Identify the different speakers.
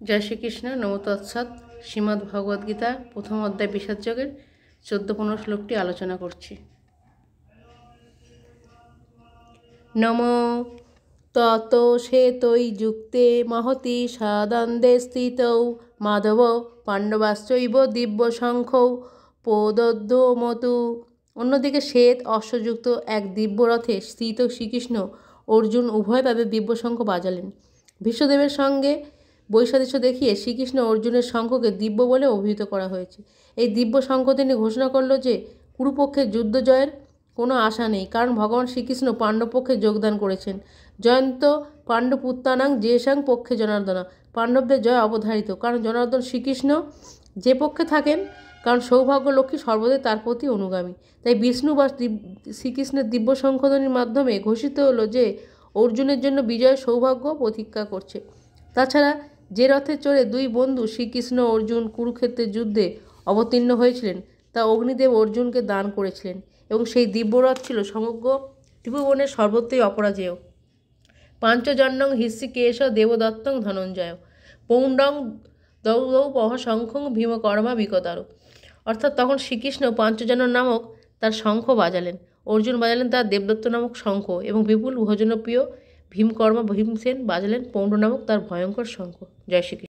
Speaker 1: জয় শ্রীকৃষ্ণ। নম তৎসৎ। শ্রীমদ্ ভগবদ্গীতা প্রথম অধ্যায় বিষাদ যোগের 14-15 শ্লোকটি আলোচনা করছি। নম তত শ্বেতৈ যুক্তে মহতি সাদন্দে স্থিতৌ মাধব পাণ্ডবাশ্চৈব দিব্য শঙ্খৌ প্রদদ্যোমতু। অন্যদিকে শ্বেত অশ্বযুক্ত এক দিব্য রথে স্থিত শ্রীকৃষ্ণ অর্জুন উভয় তাদের দিব্য শঙ্খ বাজালেন। ভীষ্মদেবের সঙ্গে বৈসাদৃশ্য দেখিয়ে শ্রীকৃষ্ণ অর্জুনের শঙ্খকে দিব্য বলে অভিহিত করা হয়েছে। এই দিব্য শঙ্খ তিনি ঘোষণা করল যে কুরুপক্ষের যুদ্ধ জয়ের কোনো আশা নেই, কারণ ভগবান শ্রীকৃষ্ণ পাণ্ডবপক্ষে যোগদান করেছেন। জয়ন্ত পাণ্ডপুত্রানাং যেষাং পক্ষে জনার্দনা। পাণ্ডবদের জয় অবধারিত, কারণ জনার্দন শ্রীকৃষ্ণ যে পক্ষে থাকেন, কারণ সৌভাগ্য লক্ষ্মী সর্বদাই তার প্রতি অনুগামী। তাই বিষ্ণু বা শ্রীকৃষ্ণের দিব্য শঙ্খধ্বনির মাধ্যমে ঘোষিত হলো যে অর্জুনের জন্য বিজয়ের সৌভাগ্য প্রতীক্ষা করছে। তাছাড়া যে রথে চড়ে দুই বন্ধু শ্রীকৃষ্ণ অর্জুন কুরুক্ষেত্রের যুদ্ধে অবতীর্ণ হয়েছিলেন তা অগ্নিদেব অর্জুনকে দান করেছিলেন, এবং সেই দিব্যরথ ছিল সমগ্র ত্রিভুবনের সর্বত্রই অপরাজেয়। পাঞ্চজন্যং হৃষিকেশ দেবদত্তং ধনঞ্জয় পৌণ্ডং দৌদৌ মহাশঙ্খং ভীমকর্মা বিকতারো। অর্থাৎ তখন শ্রীকৃষ্ণ পাঞ্চজন্য নামক তার শঙ্খ বাজালেন, অর্জুন বাজালেন তার দেবদত্ত নামক শঙ্খ, এবং বিপুল ভোজনপ্রিয় ভীমকর্মা ভীমসেন বাজালেন পৌণ্ড নামক তার ভয়ঙ্কর শঙ্খ। জয় শ্রীকৃষ্ণ।